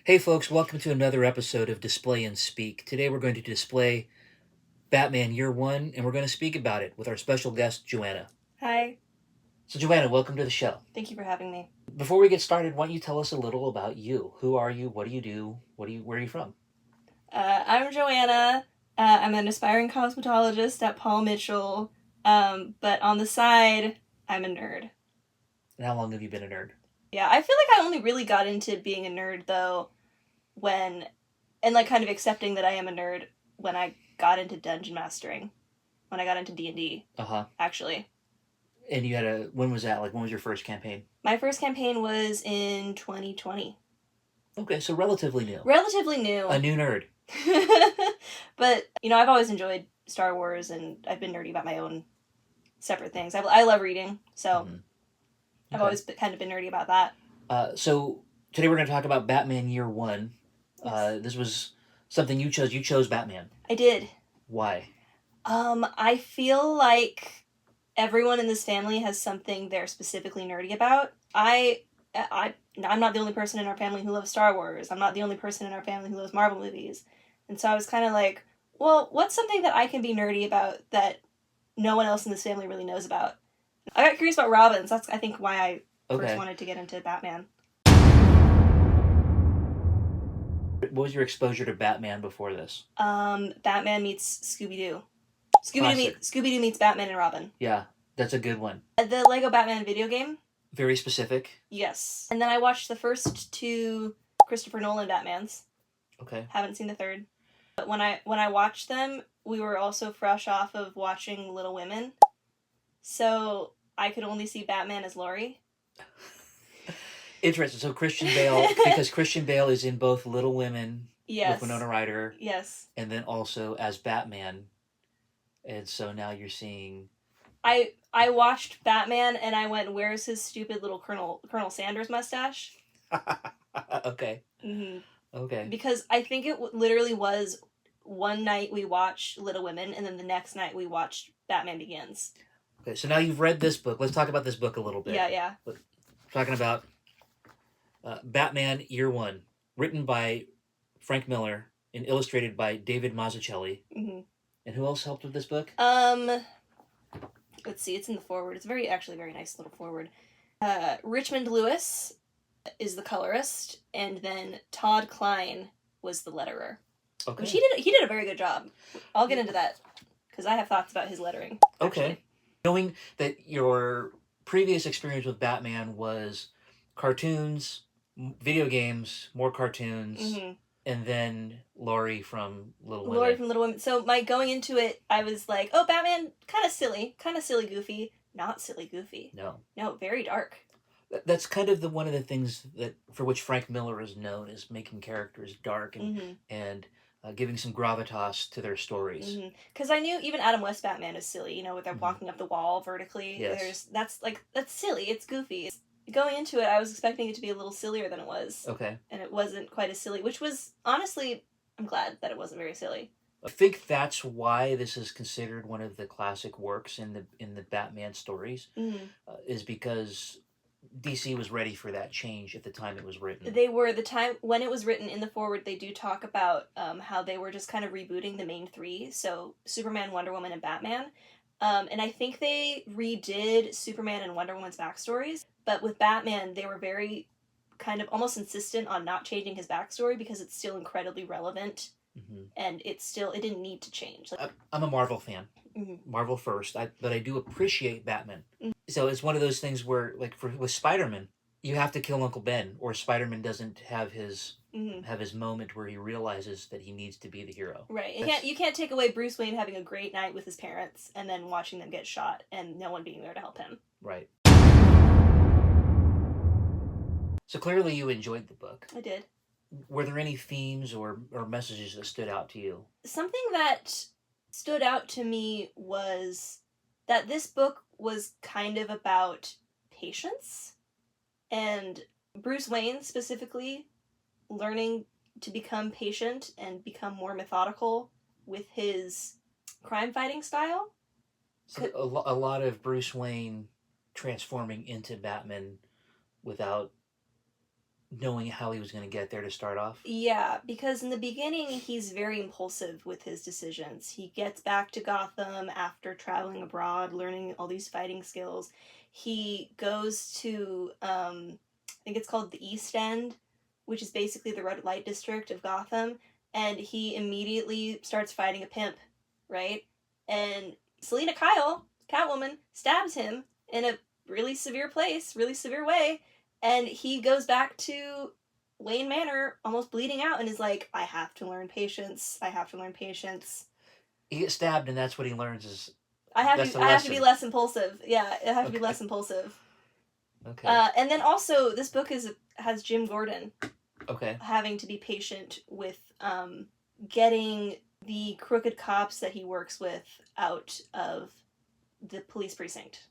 Hey folks, welcome to another episode of Display and Speak. Today we're going to display Batman Year One, and we're going to speak about it with our special guest, Joanna. Hi. So Joanna, welcome to the show. Thank you for having me. Before we get started, why don't you tell us a little about you? Who are you? What do you do? Where are you from? I'm Joanna. I'm an aspiring cosmetologist at Paul Mitchell, but on the side, I'm a nerd. And how long have you been a nerd? Yeah, I feel like I only really got into being a nerd, though, and kind of accepting that I am a nerd when I got into dungeon mastering, when I got into D&D, actually. And when was that? Like, when was your first campaign? My first campaign was in 2020. Okay, so relatively new. Relatively new. A new nerd. But, I've always enjoyed Star Wars, and I've been nerdy about my own separate things. I love reading, so I've always kind of been nerdy about that. So today we're going to talk about Batman Year One. Yes. This was something you chose. You chose Batman. I did. Why? I feel like everyone in this family has something they're specifically nerdy about. I'm not the only person in our family who loves Star Wars. I'm not the only person in our family who loves Marvel movies. And so I was kind of like, well, what's something that I can be nerdy about that no one else in this family really knows about? I got curious about Robins. That's, I think, why I first wanted to get into Batman. What was your exposure to Batman before this? Batman meets Scooby-Doo. Scooby-Doo meets Batman and Robin. Yeah, that's a good one. The Lego Batman video game. Very specific. Yes. And then I watched the first two Christopher Nolan Batmans. Okay. Haven't seen the third. But when I watched them, we were also fresh off of watching Little Women. So I could only see Batman as Laurie. Interesting. So Christian Bale, because Christian Bale is in both Little Women with Winona Ryder. Yes. And then also as Batman. And so now you're seeing... I watched Batman and I went, where's his stupid little Colonel Sanders mustache? Okay. Mm-hmm. Okay. Because I think it literally was one night we watched Little Women and then the next night we watched Batman Begins. Okay, so now you've read this book. Let's talk about this book a little bit. Yeah. We're talking about Batman Year One, written by Frank Miller and illustrated by David Mazzucchelli. Mm-hmm. And who else helped with this book? Let's see, it's in the foreword. It's actually very nice little foreword. Richmond Lewis is the colorist, and then Todd Klein was the letterer. Okay. Which he did a very good job. I'll get into that, because I have thoughts about his lettering. Actually. Okay. Knowing that your previous experience with Batman was cartoons, video games, more cartoons, and then Laurie from Little Women. Laurie from Little Women. So my going into it, I was like, oh, Batman, kind of silly, goofy. Not silly, goofy. No, very dark. That's kind of one of the things that for which Frank Miller is known, is making characters dark and giving some gravitas to their stories. Because I knew even Adam West Batman is silly. With them walking up the wall vertically. Yes. That's silly. It's goofy. Going into it, I was expecting it to be a little sillier than it was. Okay. And it wasn't quite as silly, which was, honestly, I'm glad that it wasn't very silly. I think that's why this is considered one of the classic works in the Batman stories, is because DC was ready for that change at the time it was written. They were. The time when it was written in the foreword, they do talk about how they were just kind of rebooting the main three, so Superman, Wonder Woman, and Batman. And I think they redid Superman and Wonder Woman's backstories, but with Batman, they were very kind of almost insistent on not changing his backstory because it's still incredibly relevant, and it didn't need to change. I'm a Marvel fan. Marvel first, but I do appreciate Batman. So it's one of those things where, like with Spider-Man, you have to kill Uncle Ben, or Spider-Man doesn't have his moment where he realizes that he needs to be the hero. Right. You can't take away Bruce Wayne having a great night with his parents and then watching them get shot and no one being there to help him. Right. So clearly you enjoyed the book. I did. Were there any themes or messages that stood out to you? Something that stood out to me was that this book was kind of about patience, and Bruce Wayne specifically learning to become patient and become more methodical with his crime-fighting style. So a lot of Bruce Wayne transforming into Batman without knowing how he was going to get there to start off. Yeah, because in the beginning, he's very impulsive with his decisions. He gets back to Gotham after traveling abroad, learning all these fighting skills. He goes to, I think it's called the East End, which is basically the red light district of Gotham, and he immediately starts fighting a pimp, right? And Selina Kyle, Catwoman, stabs him in a really severe place, really severe way, and he goes back to Wayne Manor almost bleeding out and is like, I have to learn patience. I have to learn patience. He gets stabbed, and that's what he learns is I have to be less impulsive. Yeah, I have to be Okay. less impulsive. Okay. And then also this book has Jim Gordon Okay. having to be patient with getting the crooked cops that he works with out of the police precinct.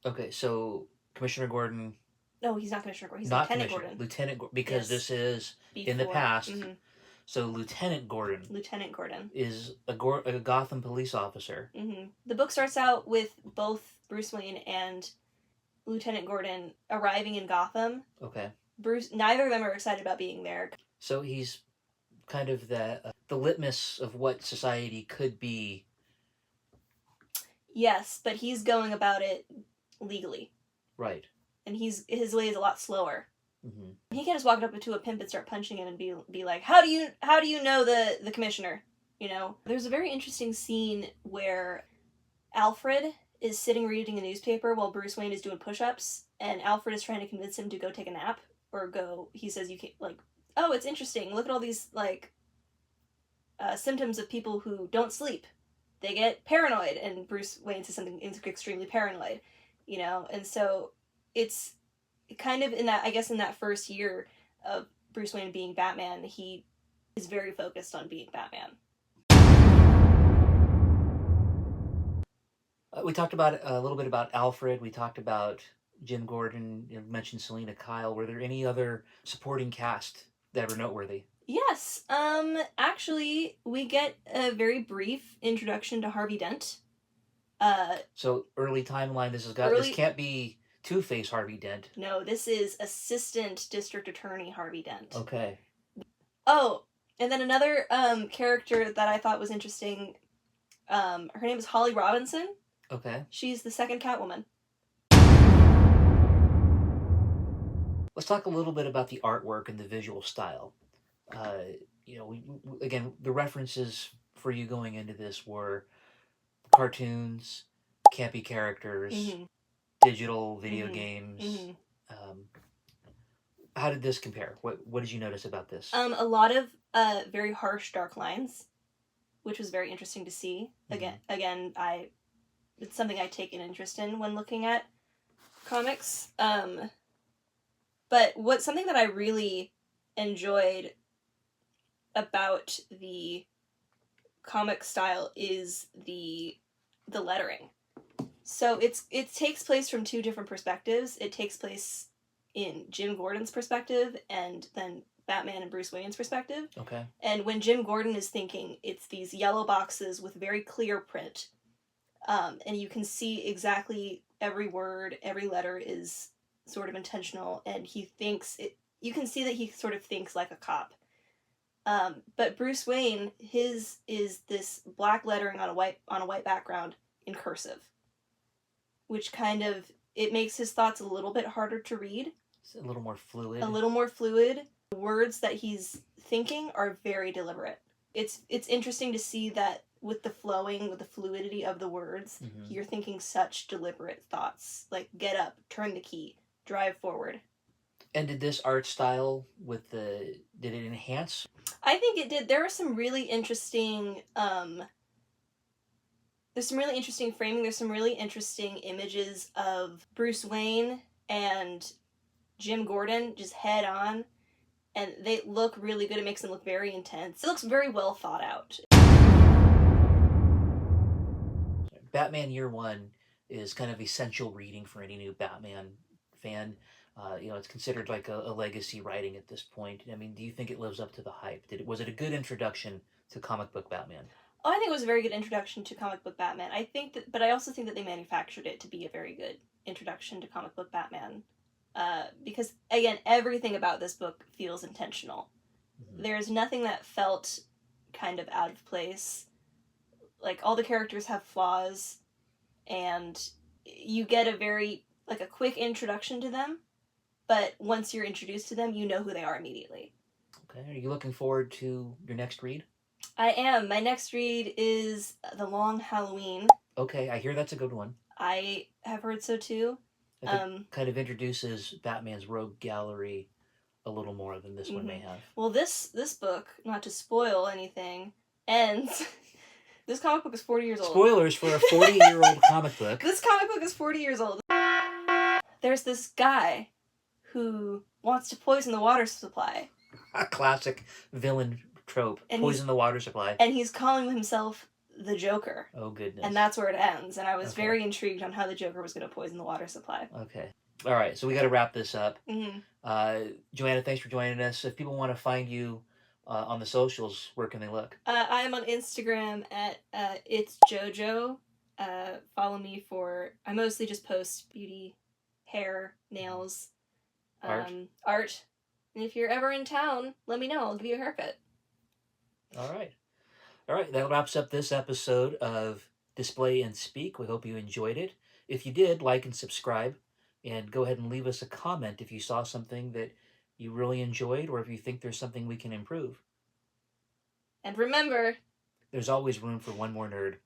Okay, so Commissioner Gordon, No, he's not Commissioner Gordon. He's not Lieutenant Commissioner, Gordon. Lieutenant Gordon, because Yes. this is in the Before. past. Mhm. So Lieutenant Gordon Lieutenant Gordon. is a Gotham police officer. Mm-hmm. The book starts out with both Bruce Wayne and Lieutenant Gordon arriving in Gotham. Okay. Neither of them are excited about being there. So he's kind of the litmus of what society could be. Yes, but he's going about it legally. Right. And his way is a lot slower. Mm-hmm. He can't just walk up to a pimp and start punching him and be like, how do you know the commissioner? You know, there's a very interesting scene where Alfred is sitting reading a newspaper while Bruce Wayne is doing push-ups, and Alfred is trying to convince him to go take a nap or go. He says, "You can't, like, oh, it's interesting. Look at all these like symptoms of people who don't sleep. They get paranoid," and Bruce Wayne says something extremely paranoid, you know, and so it's kind of in that first year of Bruce Wayne being Batman, he is very focused on being Batman. We talked about a little bit about Alfred. We talked about Jim Gordon. You mentioned Selina Kyle. Were there any other supporting cast that were noteworthy? Yes. Actually, we get a very brief introduction to Harvey Dent. So early timeline. This can't be Two-Face Harvey Dent. No, this is Assistant District Attorney Harvey Dent. Okay. Oh, and then another character that I thought was interesting. Her name is Holly Robinson. Okay. She's the second Catwoman. Let's talk a little bit about the artwork and the visual style. We again, the references for you going into this were cartoons, campy characters, Mm-hmm. digital video games. Mm-hmm. How did this compare? What did you notice about this? A lot of very harsh, dark lines, which was very interesting to see. Again, it's something I take an interest in when looking at comics. But something that I really enjoyed about the comic style is the lettering. So it takes place from two different perspectives. It takes place in Jim Gordon's perspective and then Batman and Bruce Wayne's perspective. Okay. And when Jim Gordon is thinking, it's these yellow boxes with very clear print. And you can see exactly every word, every letter is sort of intentional, and you can see that he sort of thinks like a cop. But Bruce Wayne, his is this black lettering on a white background in cursive, which kind of, it makes his thoughts a little bit harder to read. It's a little more fluid. The words that he's thinking are very deliberate. It's interesting to see that with the fluidity of the words, mm-hmm. You're thinking such deliberate thoughts, like get up, turn the key, drive forward. And did this art style did it enhance? I think it did. There are some really interesting there's some really interesting framing. There's some really interesting images of Bruce Wayne and Jim Gordon just head on, and they look really good. It makes them look very intense. It looks very well thought out. Batman Year One is kind of essential reading for any new Batman fan. It's considered like a legacy writing at this point. I mean, do you think it lives up to the hype? Was it a good introduction to comic book Batman? Oh, I think it was a very good introduction to comic book Batman. But I also think that they manufactured it to be a very good introduction to comic book Batman. Because, again, everything about this book feels intentional. Mm-hmm. There's nothing that felt kind of out of place. Like, all the characters have flaws, and you get a quick introduction to them, but once you're introduced to them, you know who they are immediately. Okay, are you looking forward to your next read? I am. My next read is The Long Halloween. Okay, I hear that's a good one. I have heard so too. Kind of introduces Batman's rogue gallery a little more than this one may have. Well, this book, not to spoil anything, ends. This comic book is 40 years old. Spoilers for a 40-year-old comic book. This comic book is 40 years old. There's this guy who wants to poison the water supply. A classic villain trope. Poison the water supply. And he's calling himself the Joker. Oh, goodness. And that's where it ends. And I was very intrigued on how the Joker was going to poison the water supply. Okay. All right, so we got to wrap this up. Mm-hmm. Joanna, thanks for joining us. If people want to find you on the socials, where can they look? I am on Instagram at It's Jojo. Follow me for... I mostly just post beauty, hair, nails, art. And if you're ever in town, let me know. I'll give you a haircut. All right. That wraps up this episode of Display and Speak. We hope you enjoyed it. If you did, like and subscribe. And go ahead and leave us a comment if you saw something that you really enjoyed or if you think there's something we can improve. And remember... there's always room for one more nerd.